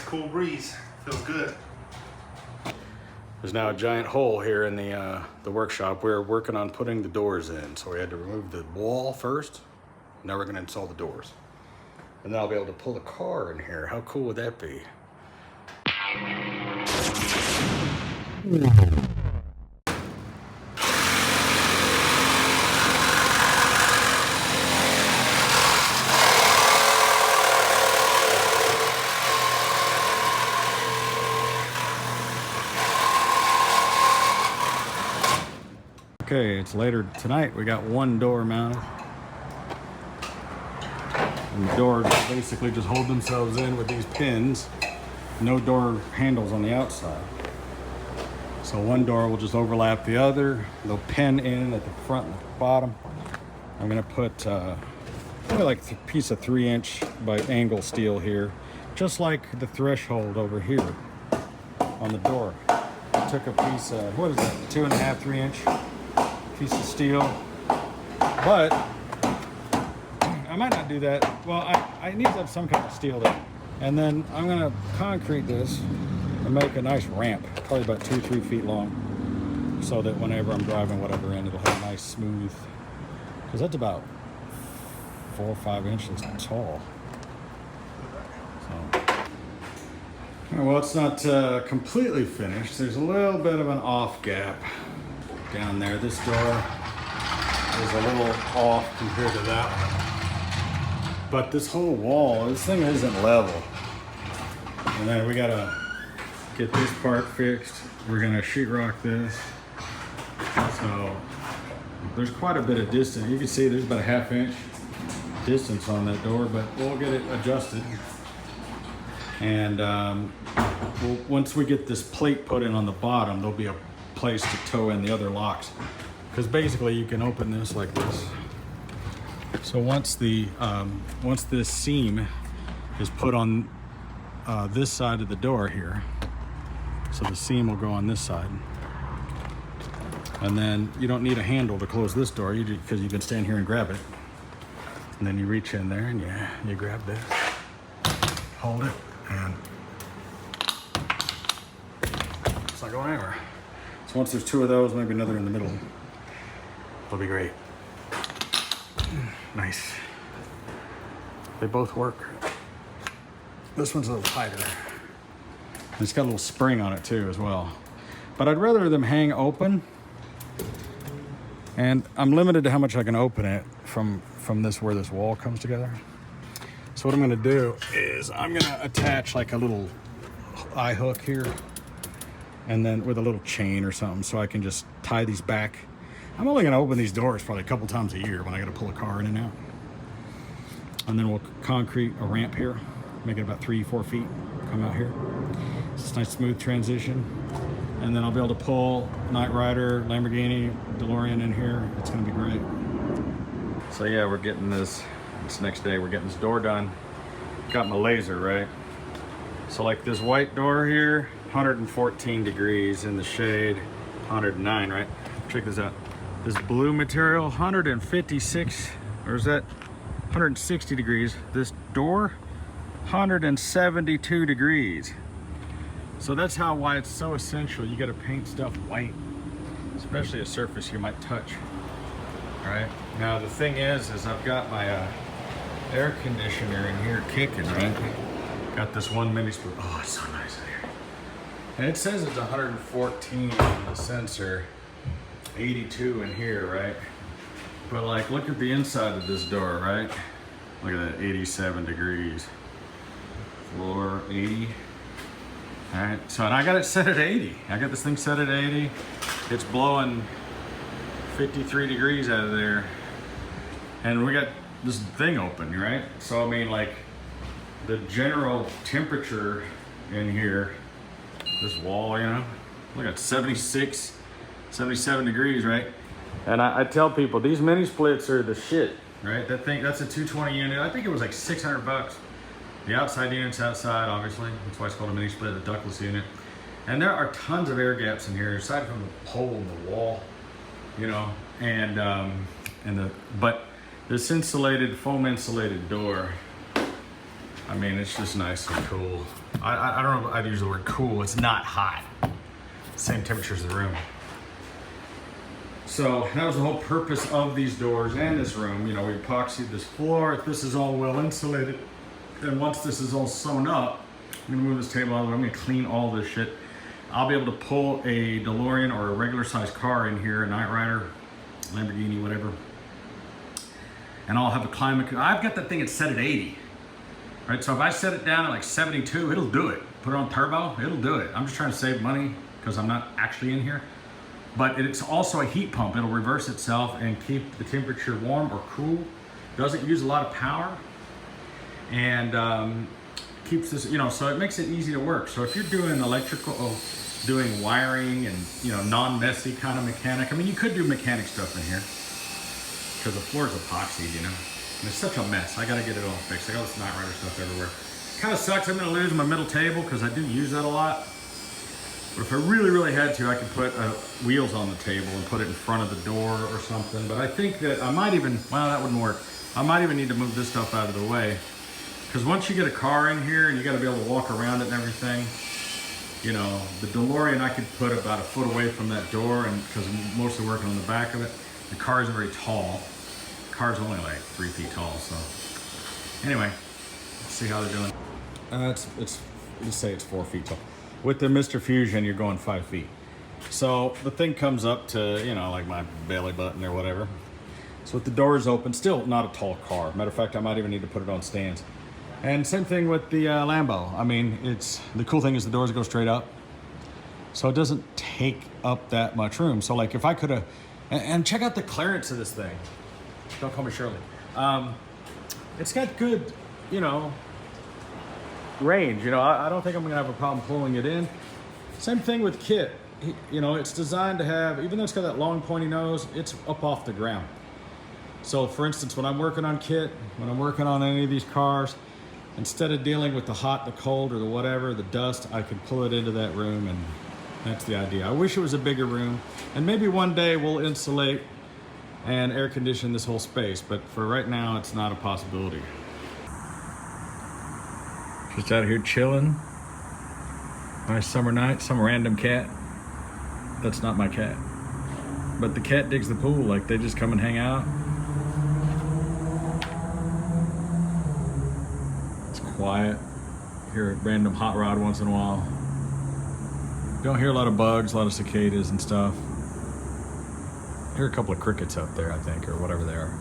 cool breeze. Feels good. There's now a giant hole here in the workshop. We're working on putting the doors in. So we had to remove the wall first. Now we're gonna install the doors. And then I'll be able to pull the car in here. How cool would that be? Okay, it's later tonight. We got one door mounted. And the doors basically just hold themselves in with these pins. No door handles on the outside. So one door will just overlap the other. They'll pin in at the front and the bottom. I'm gonna put probably like a piece of 3-inch by angle steel here, just like the threshold over here on the door. I took a piece of, what is that, 2.5, 3-inch piece of steel, but I might not do that. Well, I need to have some kind of steel there. And then I'm gonna concrete this and make a nice ramp, probably about 2-3 feet long, so that whenever I'm driving whatever in, it'll have a nice smooth, because that's about 4 or 5 inches tall. So, well, it's not completely finished. There's a little bit of an off gap down there. This door is a little off compared to that one. But this whole wall, this thing isn't level. And then we gotta get this part fixed. We're gonna sheetrock this. So there's quite a bit of distance. You can see there's about a 1/2 inch distance on that door, but we'll get it adjusted. And once we get this plate put in on the bottom, there'll be a place to tow in the other locks, because basically you can open this like this. So once this seam is put on this side of the door here, so the seam will go on this side, and then you don't need a handle to close this door, because you can stand here and grab it, and then you reach in there and you grab this, hold it, and it's not going anywhere. So once there's 2 of those, maybe another in the middle, it'll be great. Nice. They both work. This one's a little tighter. It's got a little spring on it too as well. But I'd rather them hang open, and I'm limited to how much I can open it from this, where this wall comes together. So what I'm gonna do is I'm gonna attach like a little eye hook here, and then with a little chain or something, so I can just tie these back. I'm only gonna open these doors probably a couple times a year when I gotta pull a car in and out. And then we'll concrete a ramp here, make it about 3-4 feet, come out here. It's a nice smooth transition. And then I'll be able to pull Knight Rider, Lamborghini, DeLorean in here. It's gonna be great. So yeah, we're getting this next day, we're getting this door done. Got my laser, right? So like this white door here, 114 degrees in the shade, 109, right? Check this out. This blue material, 156, or is that 160 degrees? This door, 172 degrees. So that's why it's so essential. You gotta paint stuff white, especially a surface you might touch. All right, now the thing is I've got my air conditioner in here kicking, right? Got this one mini split. Oh, it's so nice in here. And it says it's 114 on the sensor, 82 in here, right? But like, look at the inside of this door, right? Look at that, 87 degrees. Floor 80. All right, so and I got it set at 80. I got this thing set at 80. It's blowing 53 degrees out of there. And we got this thing open, right? So I mean, like, the general temperature in here, this wall, you know, look at 76, 77 degrees, right? And I tell people, these mini splits are the shit, right? That thing, that's a 220 unit. I think it was like 600 bucks. The outside unit's outside, obviously. That's why it's called a mini split, a ductless unit. And there are tons of air gaps in here, aside from the hole in the wall, you know, but this insulated, foam insulated door I mean, it's just nice and cool. I don't know if I'd use the word cool. It's not hot. Same temperature as the room. So that was the whole purpose of these doors and this room. You know, we epoxied this floor. This is all well insulated. And once this is all sewn up, I'm gonna move this table out of the way. I'm gonna clean all this shit. I'll be able to pull a DeLorean or a regular sized car in here, a Knight Rider, Lamborghini, whatever. And I'll have a climate. I've got that thing set at 80. Right, so if I set it down at like 72, it'll do it. Put it on turbo, it'll do it. I'm just trying to save money because I'm not actually in here. But it's also a heat pump. It'll reverse itself and keep the temperature warm or cool. Doesn't use a lot of power. And keeps this, you know, so it makes it easy to work. So if you're doing electrical, doing wiring and, you know, non-messy kind of mechanic. I mean, you could do mechanic stuff in here because the floor's epoxied, you know. And it's such a mess. I gotta get it all fixed. I got this Knight Rider stuff everywhere. Kind of sucks. I'm gonna lose my middle table because I do use that a lot. But if I really, really had to, I could put wheels on the table and put it in front of the door or something. But I think that I might even, well, that wouldn't work. I might even need to move this stuff out of the way. Because once you get a car in here and you gotta be able to walk around it and everything, you know, the DeLorean I could put about a foot away from that door, and because I'm mostly working on the back of it. The car isn't very tall. Car's only like 3 feet tall, so anyway, let's see how they're doing. Let's say it's 4 feet tall. With the Mr. Fusion, you're going 5 feet. So the thing comes up to, you know, like my belly button or whatever. So with the doors open, still not a tall car. Matter of fact, I might even need to put it on stands. And same thing with the Lambo. I mean, the cool thing is the doors go straight up. So it doesn't take up that much room. So like if I could have, and check out the clearance of this thing. Don't call me Shirley. It's got good, you know, range. You know, I don't think I'm gonna have a problem pulling it in. Same thing with Kit. You know, it's designed to have, even though it's got that long pointy nose, it's up off the ground. So for instance, when I'm working on Kit, when I'm working on any of these cars, instead of dealing with the hot, the cold, or the whatever, the dust, I can pull it into that room, and that's the idea. I wish it was a bigger room, and maybe one day we'll insulate and air condition this whole space, but for right now, it's not a possibility. Just out here chilling. Nice summer night, some random cat. That's not my cat. But the cat digs the pool, like they just come and hang out. It's quiet. Hear a random hot rod once in a while. Don't hear a lot of bugs, a lot of cicadas and stuff. Hear a couple of crickets out there, I think, or whatever they are.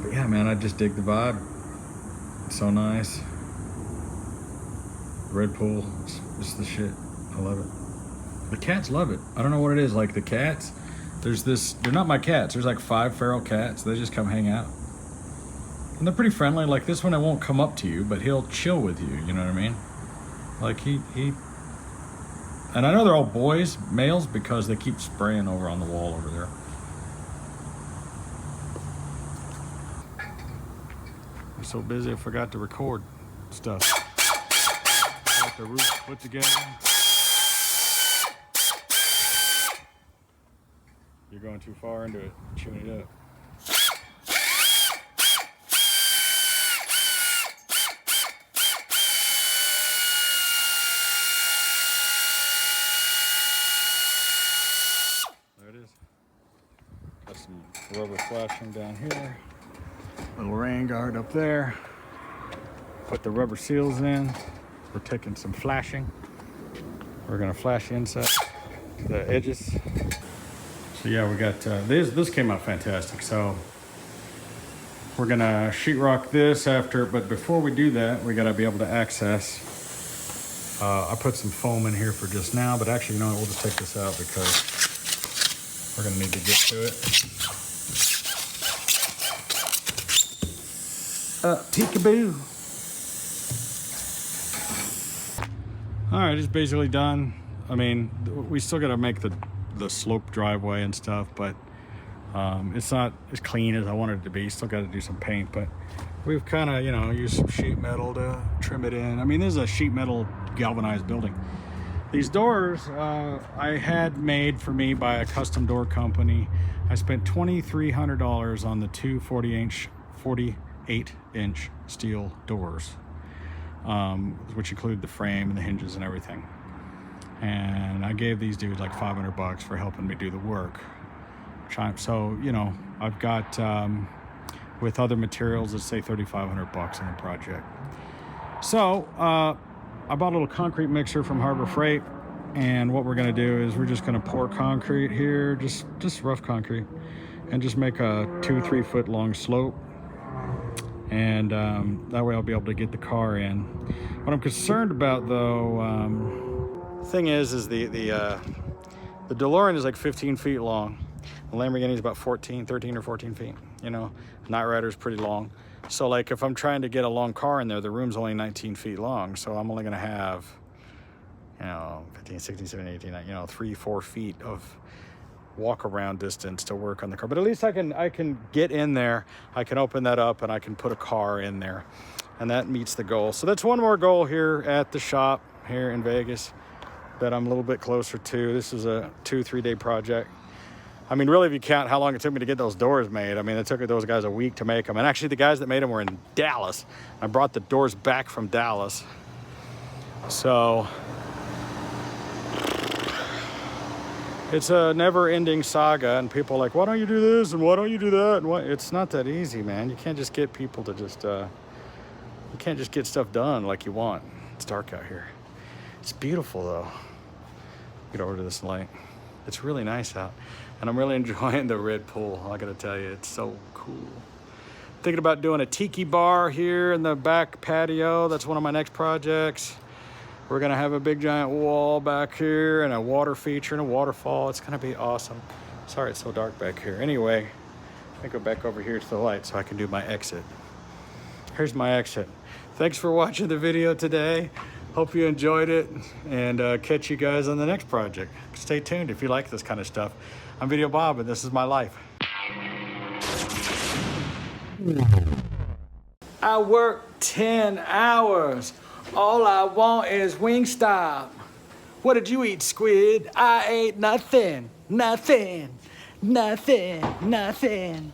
But yeah, man, I just dig the vibe. It's so nice. Red pool, it's just the shit. I love it. The cats love it. I don't know what it is. Like the cats, they're not my cats. There's like 5 feral cats. They just come hang out. And they're pretty friendly. Like this one, it won't come up to you, but he'll chill with you. You know what I mean? Like he and I know they're all boys, males, because they keep spraying over on the wall over there. I'm so busy I forgot to record stuff. Got the roof put together. You're going too far into it, chewing it up. Got some rubber flashing down here. Little rain guard up there. Put the rubber seals in. We're taking some flashing. We're gonna flash the inside, the edges. So yeah, we got, this came out fantastic. So we're gonna sheetrock this after, but before we do that, we gotta be able to access. I put some foam in here for just now, but actually, you know what, we'll just take this out because we're gonna need to get to it. Peekaboo. All right, it's basically done. I mean, we still gotta make the slope driveway and stuff, but it's not as clean as I wanted it to be. Still gotta do some paint, but we've kind of, you know, used some sheet metal to trim it in. I mean, this is a sheet metal galvanized building. These doors I had made for me by a custom door company. I spent $2,300 on the two 40 8-inch steel doors, which include the frame and the hinges and everything. And I gave these dudes like $500 for helping me do the work. So, you know, I've got, with other materials, let's say $3,500 in a project. So, I bought a little concrete mixer from Harbor Freight. And what we're gonna do is we're just gonna pour concrete here, just rough concrete, and just make a 2-3 foot long slope. And that way I'll be able to get the car in. What I'm concerned about though, thing is the DeLorean is like 15 feet long. The Lamborghini is about 13 or 14 feet. You know, Night Rider is pretty long. So like if I'm trying to get a long car in there, the room's only 19 feet long. So I'm only gonna have, you know, 15, 16, 17, 18, you know, 3-4 feet of walk around distance to work on the car. But at least I can get in there. I can open that up and I can put a car in there, and that meets the goal. So that's one more goal here at the shop here in Vegas that I'm a little bit closer to. This is a 2-3 day project. I mean, really, if you count how long it took me to get those doors made, I mean, it took those guys a week to make them. And actually the guys that made them were in Dallas. I brought the doors back from Dallas. So it's a never-ending saga, and people are like, why don't you do this and why don't you do that? And what? It's not that easy, man. You can't just get people to just, you can't just get stuff done like you want. It's dark out here. It's beautiful, though. Get over to this light. It's really nice out, and I'm really enjoying the red pool. I gotta tell you, it's so cool. Thinking about doing a tiki bar here in the back patio. That's one of my next projects. We're gonna have a big giant wall back here and a water feature and a waterfall. It's gonna be awesome. Sorry it's so dark back here. Anyway, let me go back over here to the light so I can do my exit. Here's my exit. Thanks for watching the video today. Hope you enjoyed it, and catch you guys on the next project. Stay tuned if you like this kind of stuff. I'm Videobob, and this is my life. I work 10 hours. All I want is Wingstop. What did you eat, squid? I ate nothing, nothing, nothing, nothing.